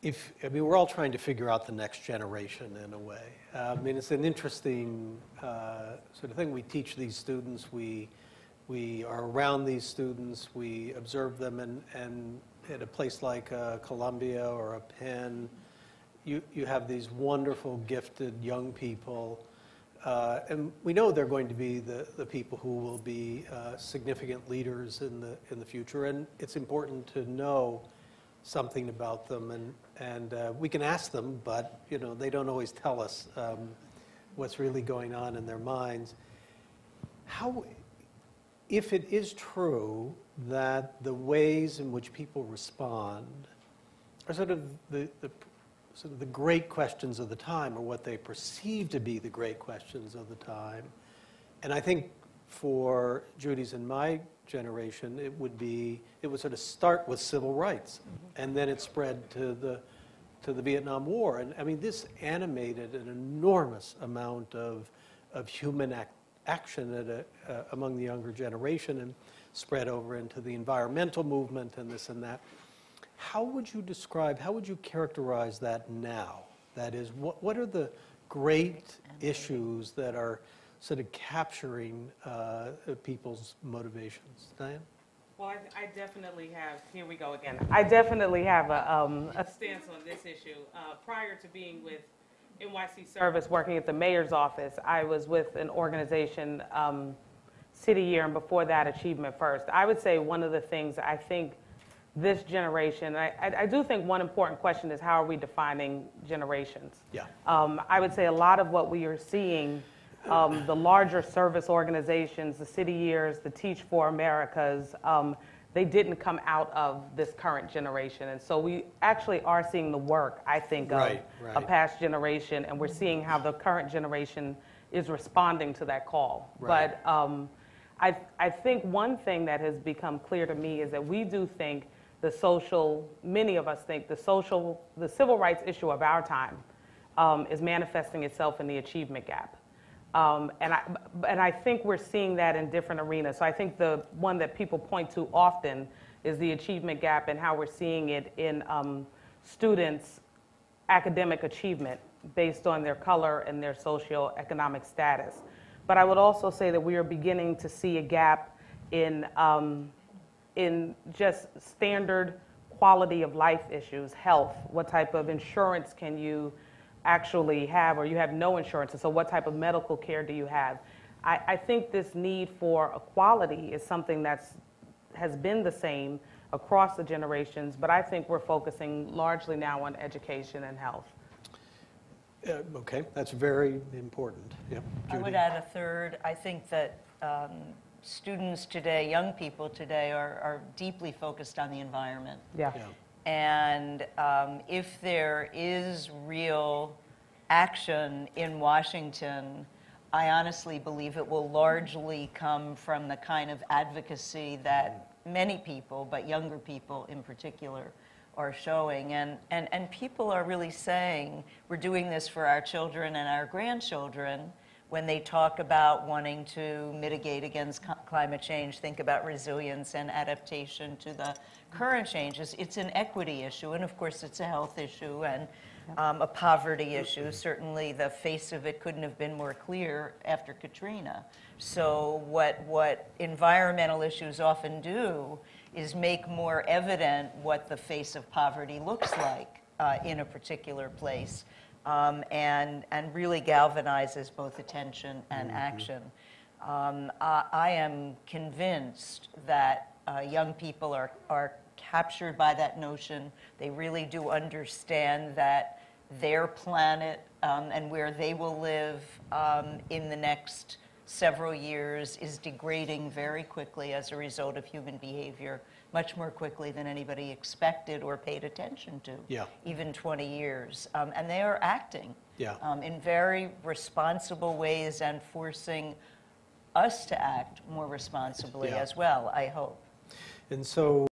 I mean, we're all trying to figure out the next generation in a way. I mean, it's an interesting sort of thing. We teach these students, we are around these students, we observe them, and at a place like Columbia or a Penn, you have these wonderful, gifted young people, and we know they're going to be the people who will be significant leaders in the future, and it's important to know something about them, and we can ask them, but they don't always tell us what's really going on in their minds. If it is true that the ways in which people respond are sort of the great questions of the time, or what they perceive to be the great questions of the time, and I think for Judy's and my generation, it would sort of start with civil rights, and then it spread to the Vietnam War, and I mean this animated an enormous amount of human action among the younger generation, and spread over into the environmental movement and this and that. How would you characterize that now? That is, what are the great issues that are sort of capturing people's motivations? Diane? Well, I definitely have, here we go again, I definitely have a stance on this issue. Prior to being with NYC Service, working at the mayor's office, I was with an organization, City Year, and before that, Achievement First. I would say one of the things I think this generation, I do think one important question is how are we defining generations? Yeah. I would say a lot of what we are seeing, the larger service organizations, the City Years, the Teach for Americas, they didn't come out of this current generation. And so we actually are seeing the work, I think, of a past generation, and we're seeing how the current generation is responding to that call. Right. But I think one thing that has become clear to me is that we do think many of us think the civil rights issue of our time is manifesting itself in the achievement gap. And I think we're seeing that in different arenas. So I think the one that people point to often is the achievement gap, and how we're seeing it in students' academic achievement based on their color and their socioeconomic status. But I would also say that we are beginning to see a gap in just standard quality of life issues, health. What type of insurance can you actually have, or you have no insurance, and so what type of medical care do you have? I think this need for equality is something has been the same across the generations, but I think we're focusing largely now on education and health. Okay, that's very important. Yeah, I would add a third. I think that students today, young people today, are deeply focused on the environment. Yeah. And if there is real action in Washington, I honestly believe it will largely come from the kind of advocacy that many people, but younger people in particular, are showing. And people are really saying, we're doing this for our children and our grandchildren. When they talk about wanting to mitigate against climate change, think about resilience and adaptation to the current changes. It's an equity issue, and of course it's a health issue and a poverty issue. Certainly the face of it couldn't have been more clear after Katrina. So what environmental issues often do is make more evident what the face of poverty looks like in a particular place. And really galvanizes both attention and action. I am convinced that young people are captured by that notion. They really do understand that their planet and where they will live in the next several years is degrading very quickly as a result of human behavior, much more quickly than anybody expected or paid attention to, even 20 years. And they are acting in very responsible ways and forcing us to act more responsibly as well, I hope. And so